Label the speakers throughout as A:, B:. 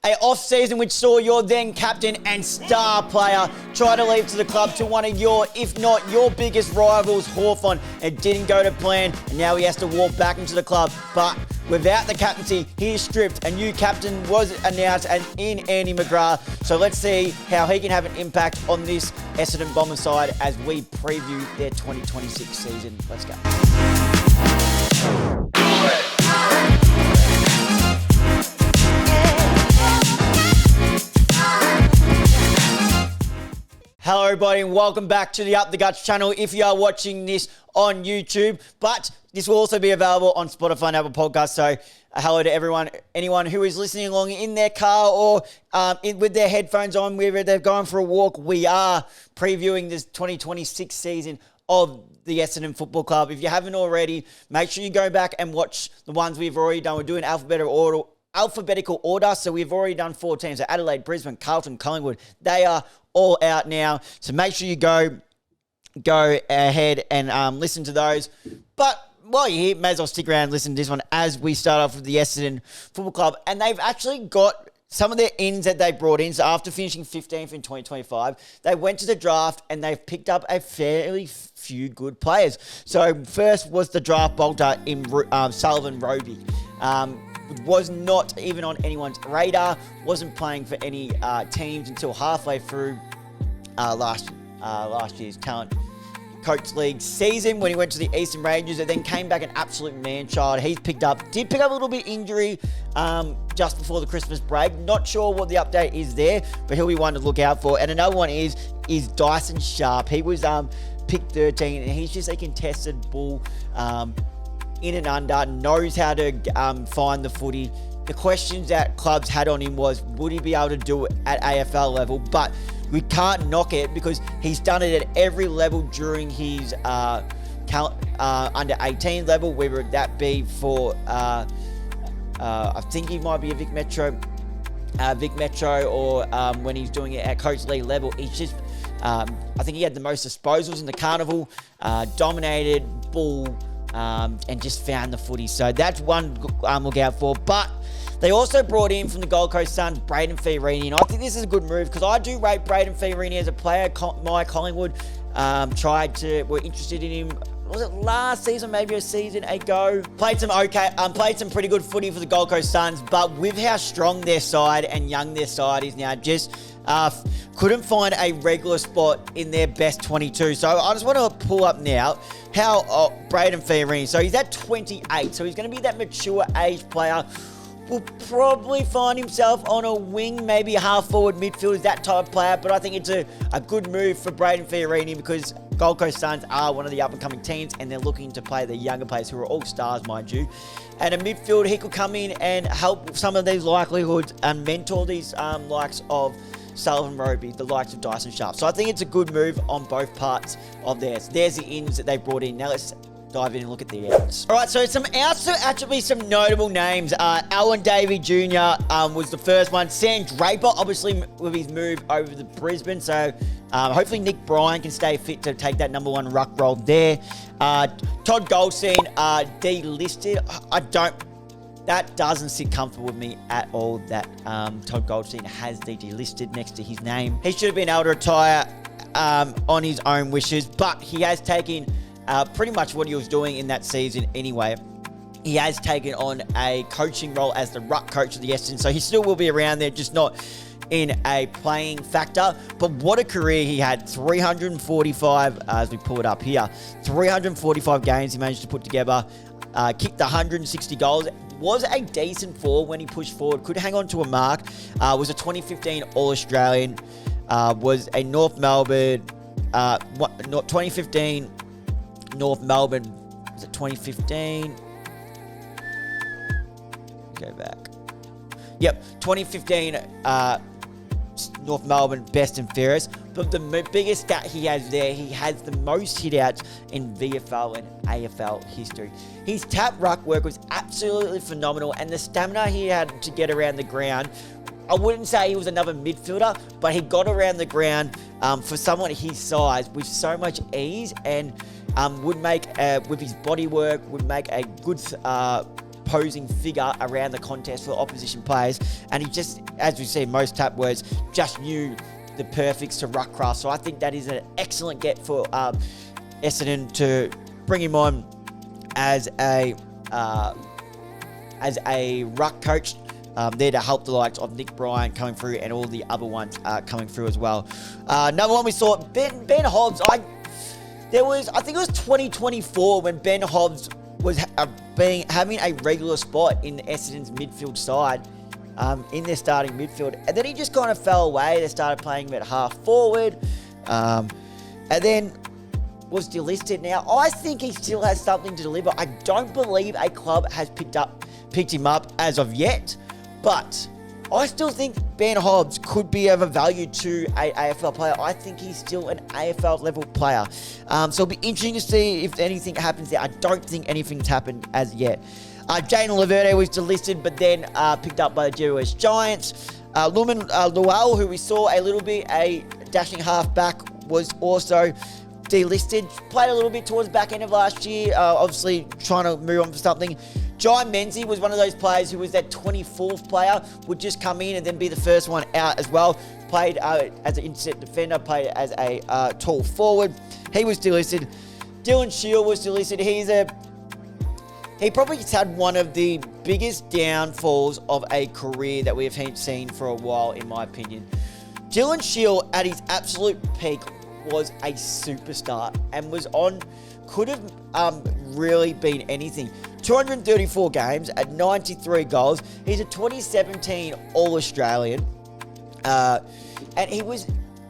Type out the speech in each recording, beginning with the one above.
A: A off-season which saw your then captain and star player try to leave to the club to one of your, if not your biggest rivals, Hawthorn. It didn't go to plan, and now he has to walk back into the club. But without the captaincy, he is stripped. A new captain was announced in Andy McGrath. So let's see how he can have an impact on this Essendon Bombers side as we preview their 2026 season. Let's go. Hello everybody and welcome back to the Up the Guts channel if you are watching this on YouTube, but this will also be available on Spotify and Apple Podcasts. So hello to anyone who is listening along in their car or with their headphones on, wherever they're going for a walk. We are previewing this 2026 season of the Essendon Football Club. If you haven't already, make sure you go back and watch the ones we've already done. We're doing alphabetical order, so we've already done 4 teams. So Adelaide, Brisbane, Carlton, Collingwood, they are all out now. So make sure you go ahead and listen to those. But while you're here, may as well stick around and listen to this one as we start off with the Essendon Football Club. And they've actually got some of their ins that they brought in. So after finishing 15th in 2025, they went to the draft and they've picked up a fairly few good players. So first was the draft bolter in Sullivan Roby. Was not even on anyone's radar, wasn't playing for any teams until halfway through last year's Talent Coach League season when he went to the Eastern Rangers and then came back an absolute man-child. Did pick up a little bit injury just before the Christmas break. Not sure what the update is there, but he'll be one to look out for. And another one is Dyson Sharp. He was picked 13 and he's just a contested bull. In and under, knows how to find the footy. The questions that clubs had on him was, would he be able to do it at AFL level? But we can't knock it because he's done it at every level during his under 18 level, whether that be for, I think he might be a Vic Metro or when he's doing it at Coach League level. He's just, I think he had the most disposals in the carnival, dominated, bull, and just found the footy. So that's one look out for. But they also brought in from the Gold Coast Suns, Braden Fiorini. And I think this is a good move because I do rate Braden Fiorini as a player. My Collingwood were interested in him. Was it last season, maybe a season ago? Played some pretty good footy for the Gold Coast Suns, but with how strong their side and young their side is now, just couldn't find a regular spot in their best 22. So I just want to pull up now how Braden Fiorini, so he's at 28, so he's going to be that mature age player. Will probably find himself on a wing, maybe a half-forward midfielder, that type of player. But I think it's a good move for Braden Fiorini because Gold Coast Suns are one of the up-and-coming teams and they're looking to play the younger players who are all stars, mind you. And a midfielder, he could come in and help some of these likelihoods and mentor these likes of Sullivan Roby, the likes of Dyson Sharp. So I think it's a good move on both parts of theirs. There's the ins that they brought in. Now let's dive in and look at the outs. All right, so some outs, so actually some notable names. Alan Davey Jr. Was the first one. Sam Draper, obviously, with his move over to Brisbane. So hopefully Nick Bryan can stay fit to take that number 1 ruck role there. Todd Goldstein, delisted. That doesn't sit comfortable with me at all, that Todd Goldstein has the delisted next to his name. He should have been able to retire on his own wishes, but he has taken pretty much what he was doing in that season anyway. He has taken on a coaching role as the ruck coach of the Essendon, so he still will be around there, just not in a playing factor. But what a career he had. 345, as we pull it up here, 345 games he managed to put together, kicked 160 goals, was a decent forward when he pushed forward, could hang on to a mark, was a 2015 All-Australian, was a North Melbourne, 2015 North Melbourne, was it 2015? Go back. Yep, 2015 North Melbourne best and fairest. But the biggest stat he has there, he has the most hit-outs in VFL and AFL history. His tap ruck work was absolutely phenomenal, and the stamina he had to get around the ground, I wouldn't say he was another midfielder, but he got around the ground for someone his size with so much ease, and would make, with his body work, would make a good imposing figure around the contest for opposition players. And he just, as we see, most tap words, just knew the perfects to ruck craft. So I think that is an excellent get for Essendon to bring him on as a ruck coach. There to help the likes of Nick Bryan coming through and all the other ones coming through as well. Another one we saw, Ben Hobbs. I think it was 2024 when Ben Hobbs was having a regular spot in Essendon's midfield side, in their starting midfield. And then he just kind of fell away. They started playing him at half forward. And then was delisted. Now, I think he still has something to deliver. I don't believe a club has picked him up as of yet. But I still think Ben Hobbs could be of a value to a AFL player. I think he's still an AFL level player. So it'll be interesting to see if anything happens there. I don't think anything's happened as yet. Jane Laverde was delisted, but then picked up by the GWS Giants. Lumen Lual, who we saw a little bit, a dashing half-back, was also delisted. Played a little bit towards the back end of last year, obviously trying to move on for something. Jai Menzies was one of those players who was that 24th player, would just come in and then be the first one out as well. Played as an intercept defender, played as a tall forward. He was delisted. Dylan Shield was delisted. He probably had one of the biggest downfalls of a career that we have seen for a while, in my opinion. Dylan Shield, at his absolute peak, was a superstar and could have really been anything. 234 games at 93 goals. He's a 2017 All-Australian. And he was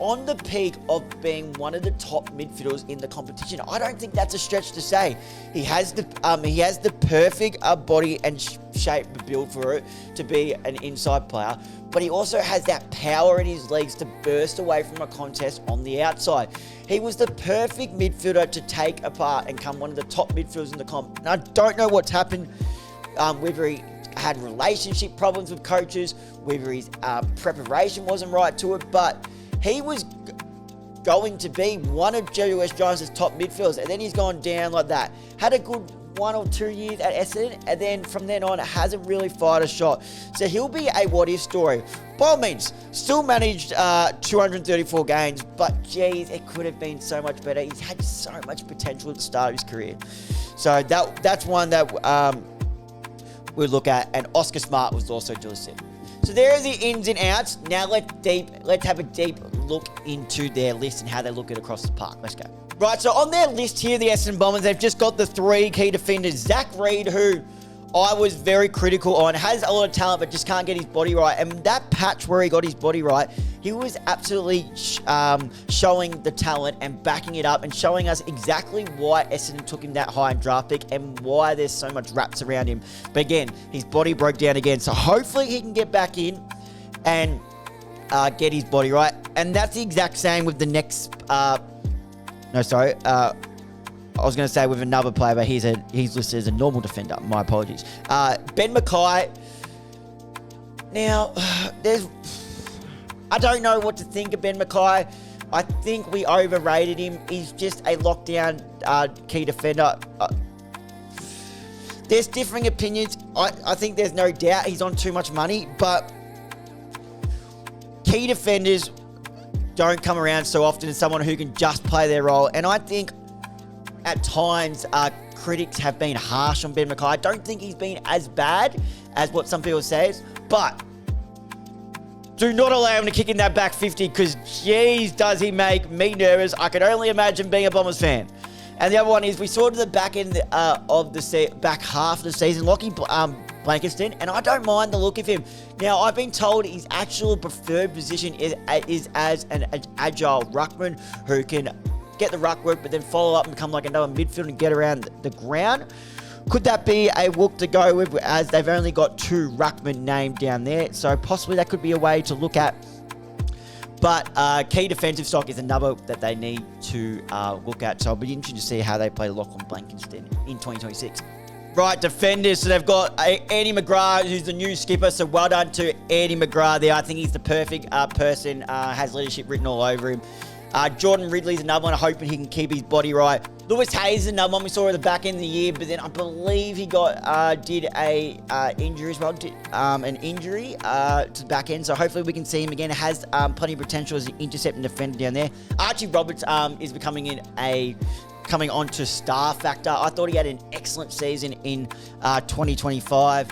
A: on the peak of being one of the top midfielders in the competition. I don't think that's a stretch to say. He has the perfect body and shape build for it to be an inside player, but he also has that power in his legs to burst away from a contest on the outside. He was the perfect midfielder to take apart and become one of the top midfielders in the comp. And I don't know what's happened, whether he had relationship problems with coaches, whether his preparation wasn't right to it, but he was going to be one of GWS Giants' top midfielders, and then he's gone down like that. Had a good 1 or 2 years at Essendon, and then from then on, hasn't really fired a shot. So he'll be a what-if story. By all means, still managed 234 games, but geez, it could have been so much better. He's had so much potential at the start of his career. So that's one that we'll look at, and Oscar Smart was also delisted. So there are the ins and outs. Now let's have a deep look into their list and how they look at across the park. Let's go. Right, so on their list here, the Essendon Bombers, they've just got the 3 key defenders. Zach Reid, who I was very critical on, has a lot of talent but just can't get his body right. And that patch where he got his body right, he was absolutely showing the talent and backing it up and showing us exactly why Essendon took him that high in draft pick and why there's so much wraps around him. But again, his body broke down again. So hopefully he can get back in and get his body right. And that's the exact same with the next... I was going to say with another player, but he's listed as a normal defender. My apologies. Ben Mackay. Now, I don't know what to think of Ben Mackay. I think we overrated him. He's just a lockdown key defender. There's differing opinions. I think there's no doubt he's on too much money, but key defenders don't come around so often as someone who can just play their role. And I think at times critics have been harsh on Ben Mackay. I don't think he's been as bad as what some people say, but do not allow him to kick in that back 50 because, geez, does he make me nervous. I can only imagine being a Bombers fan. And the other one is we saw to the back end of the back half of the season, Lockie Blankiston, and I don't mind the look of him. Now, I've been told his actual preferred position is as an agile ruckman who can get the ruck work, but then follow up and become like another midfielder and get around the ground. Could that be a look to go with, as they've only got 2 ruckmen named down there? So possibly that could be a way to look at. But key defensive stock is another that they need to look at. So it'll be interesting to see how they play Lachlan Blankenstein in 2026. Right, defenders. So they've got Andy McGrath, who's the new skipper. So well done to Andy McGrath there. I think he's the perfect person. Has leadership written all over him. Jordan Ridley's another one, hoping he can keep his body right. Lewis Hayes, another one we saw at the back end of the year, but then I believe he did a injury as well, an injury to the back end. So hopefully we can see him again. Has plenty of potential as an intercepting defender down there. Archie Roberts is coming on to star factor. I thought he had an excellent season in 2025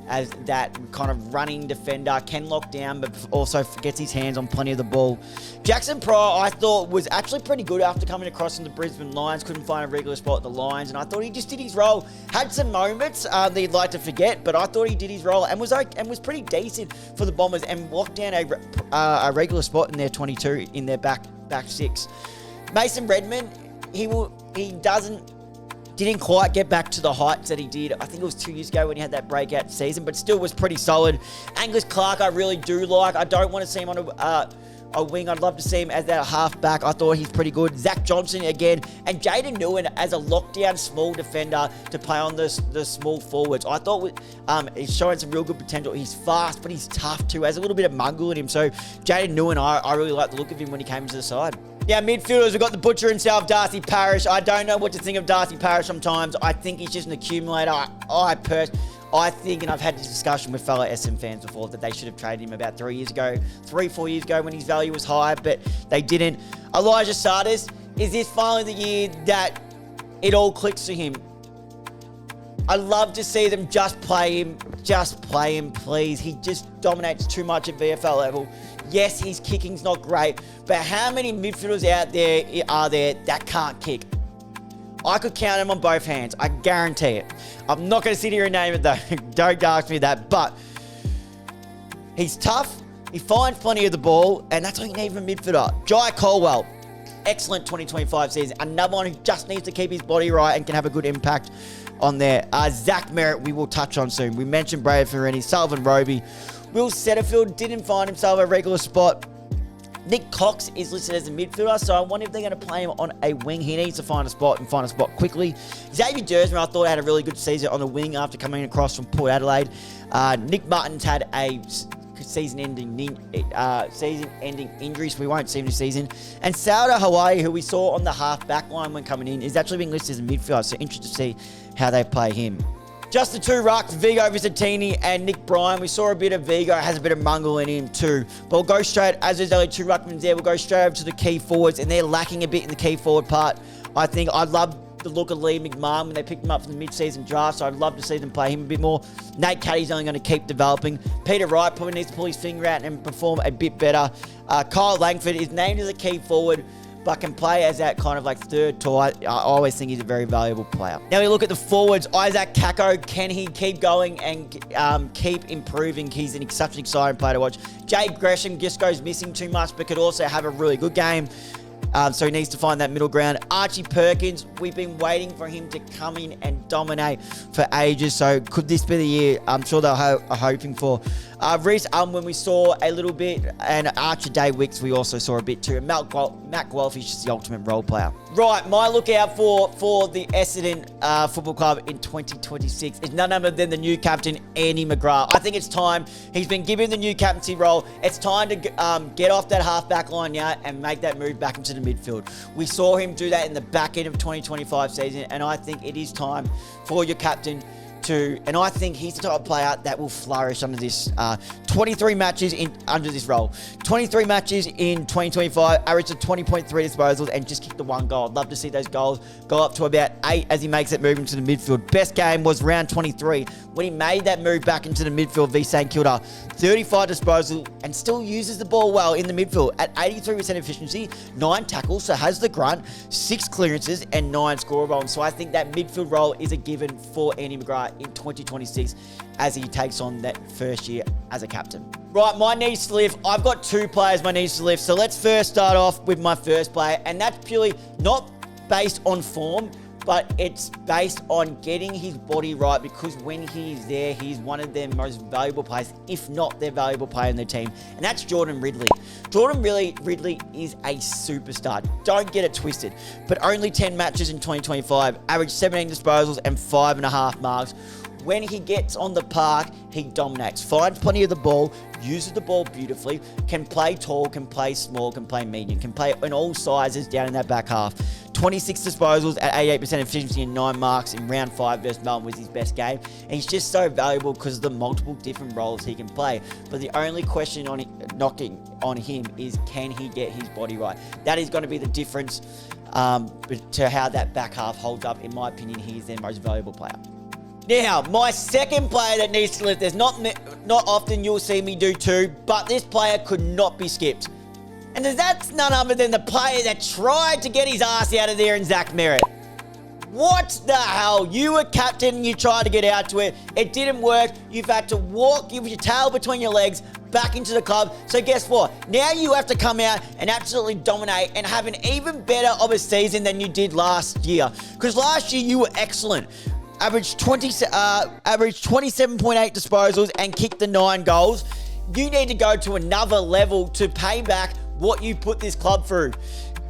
A: as that kind of running defender, can lock down, but also gets his hands on plenty of the ball. Jackson Pryor, I thought, was actually pretty good after coming across from the Brisbane Lions. Couldn't find a regular spot at the Lions, and I thought he just did his role. Had some moments that you'd like to forget, but I thought he did his role and was pretty decent for the Bombers and locked down a regular spot in their 22 in their back six. Mason Redmond, didn't quite get back to the heights that he did. I think it was 2 years ago when he had that breakout season, but still was pretty solid. Angus Clark, I really do like. I don't want to see him on a wing. I'd love to see him as that halfback. I thought he's pretty good. Zach Johnson again, and Jaden Nguyen as a lockdown small defender to play on the small forwards. I thought he's showing some real good potential. He's fast, but he's tough too. Has a little bit of mungle in him. So Jaden Nguyen, I really like the look of him when he came to the side. Now, midfielders, we've got the butcher himself, Darcy Parish. I don't know what to think of Darcy Parish sometimes. I think he's just an accumulator. I think, and I've had this discussion with fellow Essendon fans before, that they should have traded him about 4 years ago when his value was high, but they didn't. Elijah Sardis, is this finally the year that it all clicks for him? I love to see them just play him, please. He just dominates too much at VFL level. Yes, his kicking's not great, but how many midfielders out there are there that can't kick? I could count them on both hands. I guarantee it. I'm not going to sit here and name it though. Don't ask me that. But he's tough. He finds plenty of the ball, and that's what you need from a midfielder. Jai Colwell, excellent 2025 season. Another one who just needs to keep his body right and can have a good impact on there. Zach Merrett, we will touch on soon. We mentioned Brad Ferrini, Sullivan Roby. Will Setterfield didn't find himself a regular spot. Nick Cox is listed as a midfielder, so I wonder if they're going to play him on a wing. He needs to find a spot quickly. Xavier Dersman, I thought, had a really good season on the wing after coming across from Port Adelaide. Nick Martin's had a season-ending injury, so we won't see him this season. And Sauda Hawaii, who we saw on the half-back line when coming in, is actually being listed as a midfielder, so interested to see how they play him. Just the two rucks, Vigo Visitini and Nick Bryan. We saw a bit of Vigo, has a bit of mungle in him too. But we'll go straight, as there's only two ruckmans there, we'll go straight over to the key forwards, and they're lacking a bit in the key forward part. I think I'd love the look of Lee McMahon when they picked him up from the mid-season draft, so I'd love to see them play him a bit more. Nate Caddy's only going to keep developing. Peter Wright probably needs to pull his finger out and perform a bit better. Kyle Langford is named as a key forward, but can play as that kind of like third toy. I always think he's a very valuable player. Now we look at the forwards. Isaac Kako, can he keep going and keep improving? He's such an exciting player to watch. Jade Gresham just goes missing too much, but could also have a really good game. So he needs to find that middle ground. Archie Perkins, we've been waiting for him to come in and dominate for ages. So could this be the year I'm sure they're hoping for? Reece Unwin, we saw a little bit, and Archer Day Wicks, we also saw a bit too. And Matt Guelph is just the ultimate role player. Right, my lookout for the Essendon Football Club in 2026 is none other than the new captain, Andy McGrath. I think it's time. He's been given the new captaincy role. It's time to get off that half-back line now and make that move back into the midfield. We saw him do that in the back end of 2025 season, and I think it is time for your captain and I think he's the type of player that will flourish under this 23 matches under this role. 23 matches in 2025, averaged a 20.3 disposals and just kicked the one goal. I'd love to see those goals go up to about 8 as he makes that move into the midfield. Best game was round 23 when he made that move back into the midfield v St Kilda. 35 disposals and still uses the ball well in the midfield at 83% efficiency, 9 tackles, so has the grunt, 6 clearances and 9 score goals. So I think that midfield role is a given for Andy McGrath in 2026 as he takes on that first year as a captain. Right, my needs to lift. I've got 2 players my needs to lift. So let's first start off with my first player, and that's purely not based on form, but it's based on getting his body right, because when he's there, he's one of their most valuable players, if not their valuable player in their team, and that's Jordan Ridley. Jordan Ridley is a superstar. Don't get it twisted, but only 10 matches in 2025, averaged 17 disposals and 5.5 marks. when he gets on the park, he dominates, finds plenty of the ball, uses the ball beautifully, can play tall, can play small, can play medium, can play in all sizes down in that back half. 26 disposals at 88% efficiency and 9 marks in round 5 versus Melbourne was his best game. And he's just so valuable because of the multiple different roles he can play. But the only question knocking on him is, can he get his body right? That is going to be the difference to how that back half holds up. In my opinion, he's their most valuable player. Now, my second player that needs to lift, there's not often you'll see me do two, but this player could not be skipped. And that's none other than the player that tried to get his ass out of there in Zach Merrett. What the hell? You were captain and you tried to get out to it. It didn't work. You've had to walk with your tail between your legs back into the club. So guess what? Now you have to come out and absolutely dominate and have an even better of a season than you did last year. Because last year you were excellent. Averaged 27.8 disposals and kicked the 9 goals. You need to go to another level to pay back what you put this club through.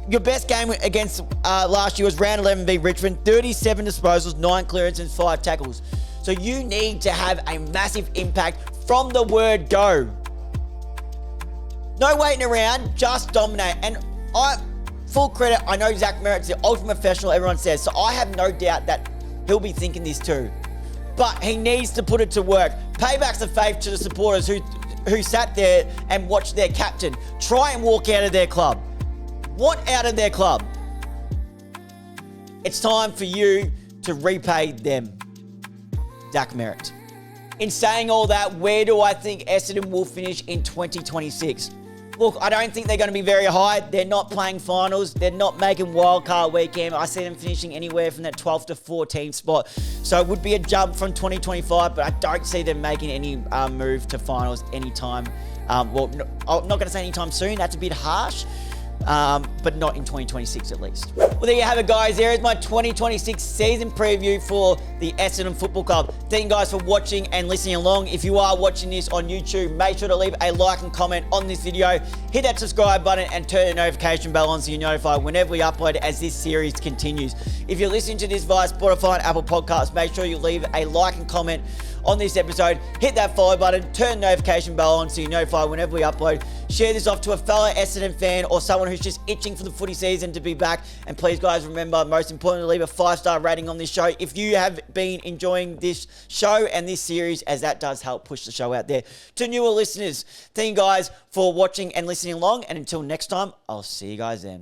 A: Your best game against last year was round 11 v Richmond, 37 disposals, 9 clearances, 5 tackles. So you need to have a massive impact from the word go. No waiting around, just dominate. And full credit, I know Zach Merrett's the ultimate professional, everyone says, so I have no doubt that he'll be thinking this too. But he needs to put it to work. Paybacks of faith to the supporters who sat there and watched their captain try and walk out of their club. What out of their club? It's time for you to repay them. Zach Merrett. In saying all that, where do I think Essendon will finish in 2026? Look, I don't think they're going to be very high. They're not playing finals. They're not making wildcard weekend. I see them finishing anywhere from that 12th to 14th spot. So it would be a jump from 2025, but I don't see them making any move to finals anytime. Well, I'm not going to say anytime soon. That's a bit harsh. But not in 2026 at least. Well, there you have it, guys. There is my 2026 season preview for the Essendon Football Club. Thank you guys for watching and listening along. If you are watching this on YouTube, make sure to leave a like and comment on this video. Hit that subscribe button and turn the notification bell on so you're notified whenever we upload as this series continues. If you're listening to this via Spotify and Apple Podcasts, make sure you leave a like and comment on this episode. Hit that follow button, turn the notification bell on so you're notified whenever we upload. Share this off to a fellow Essendon fan or someone who's just itching for the footy season to be back. And please, guys, remember, most importantly, leave a 5-star rating on this show if you have been enjoying this show and this series, as that does help push the show out there to newer listeners. Thank you guys for watching and listening along. And until next time, I'll see you guys then.